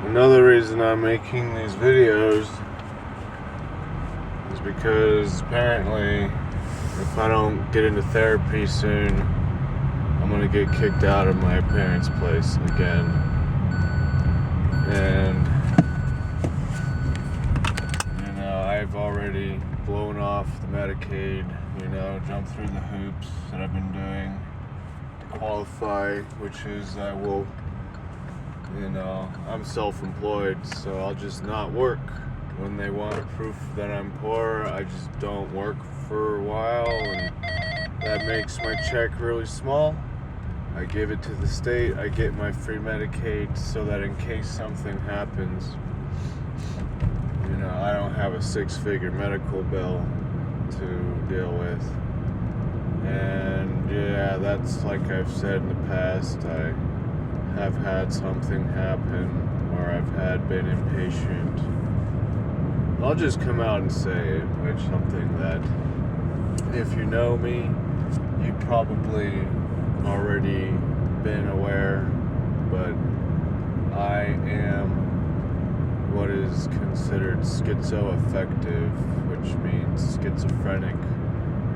Another reason I'm making these videos is because apparently if I don't get into therapy soon, I'm gonna get kicked out of my parents' place again. And I've already blown off the Medicaid, jumped through the hoops that I've been doing to qualify, which is I'm self-employed, so I'll just not work. When they want proof that I'm poor, I just don't work for a while, and that makes my check really small. I give it to the state, I get my free Medicaid so that in case something happens, I don't have a six-figure medical bill to deal with. And yeah, that's like I've said in the past, I have had something happen where I've been impatient. I'll just come out and say it, which something that if you know me, you've probably already been aware, but I am what is considered schizoaffective, which means schizophrenic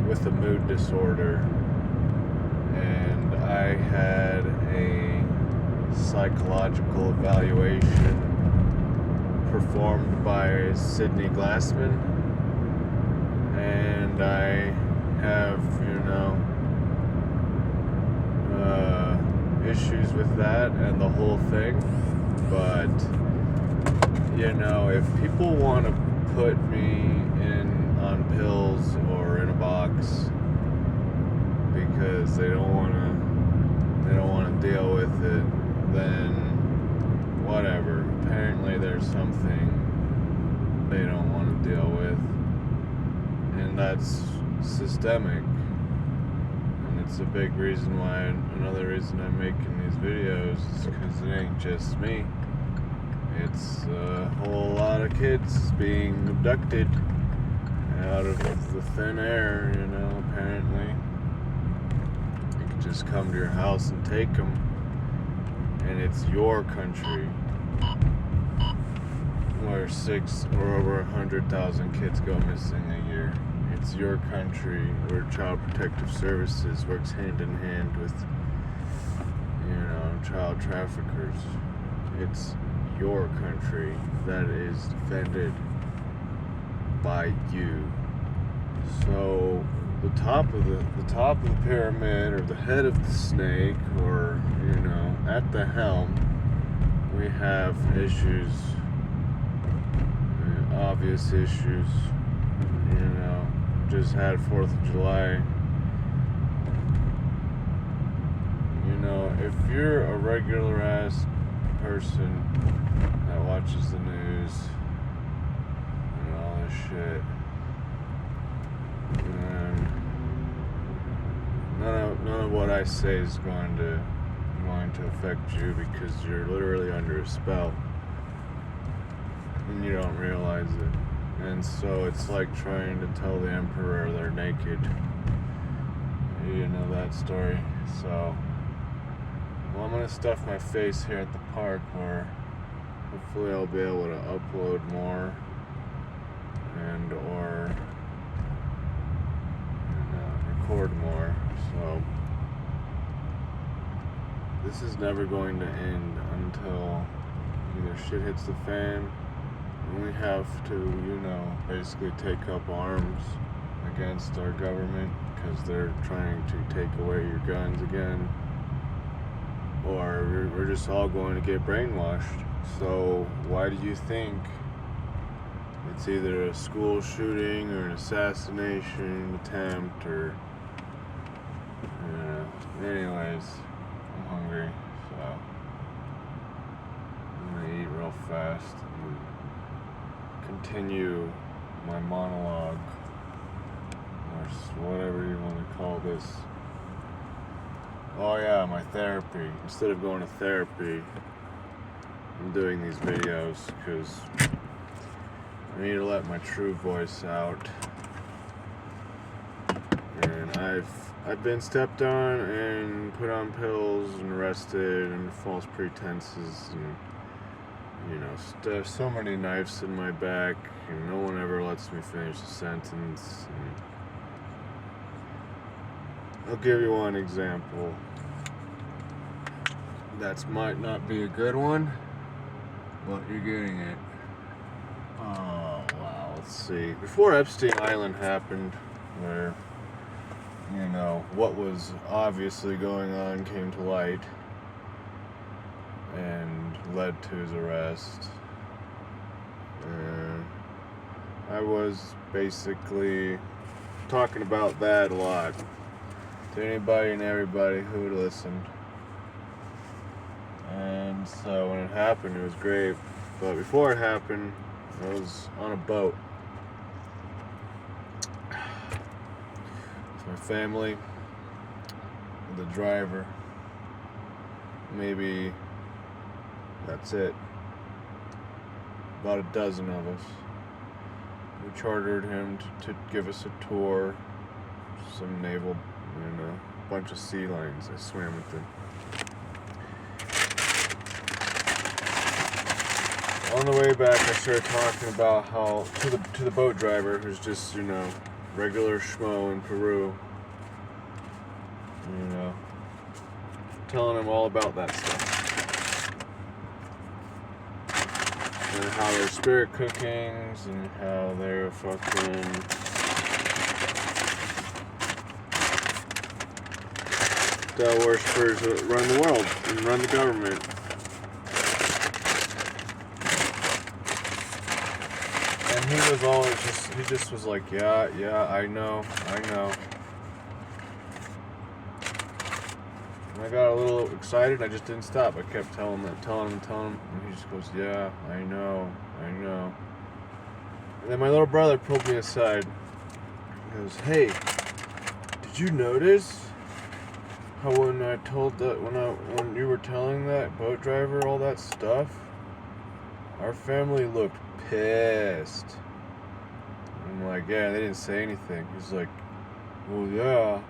with a mood disorder. And I had a psychological evaluation performed by Sidney Glassman, and I have, issues with that and the whole thing. But if people want to put me on pills or in a box because they don't want to deal with it, then whatever. Apparently there's something they don't want to deal with, and that's systemic. And it's a big reason why, another reason I'm making these videos is because it ain't just me. It's a whole lot of kids being abducted out of the thin air, apparently. You can just come to your house and take them, and it's your country where 6 or over 100,000 kids go missing a year. It's your country where Child Protective Services works hand in hand with, child traffickers. It's your country that is defended by you. So the top of the pyramid, or the head of the snake, or at the helm, we have issues, obvious issues. Just had 4th of July. If you're a regular ass person that watches the news and all this shit, and none of what I say is going to affect you, because you're literally under a spell and you don't realize it. And so it's like trying to tell the emperor they're naked. You know that story. So I'm gonna stuff my face here at the park, where hopefully I'll be able to upload more and or record more. So this is never going to end until either shit hits the fan and we have to, basically take up arms against our government because they're trying to take away your guns again, or we're just all going to get brainwashed. So why do you think it's either a school shooting or an assassination attempt, or anyways, I'm hungry, so I'm gonna eat real fast and continue my monologue, or whatever you want to call this. Oh yeah, my therapy. Instead of going to therapy, I'm doing these videos because I need to let my true voice out. And I've been stepped on and put on pills and arrested and false pretenses, and there's so many knives in my back, and no one ever lets me finish a sentence. I'll give you one example. That might not be a good one, but you're getting it. Oh, wow. Let's see. Before Epstein Island happened, where, what was obviously going on came to light and led to his arrest. And I was basically talking about that a lot to anybody and everybody who would listen. And so when it happened, it was great. But before it happened, I was on a boat with my family, the driver. Maybe that's it. About a dozen of us. We chartered him to give us a tour. Some naval, a bunch of sea lions. I swam with them. On the way back, I started talking about how to the boat driver, who's just regular schmo in Peru. Telling him all about that stuff. And how they're spirit cookings, and how they're fucking devil worshippers that run the world and run the government. And he was always he just was like, yeah, I know. And I got a little excited, I just didn't stop. I kept telling him, and he just goes, yeah, I know. And then my little brother pulled me aside. He goes, hey, did you notice how when you were telling that boat driver all that stuff, our family looked pissed. I'm like, yeah, they didn't say anything. He's like, well, yeah.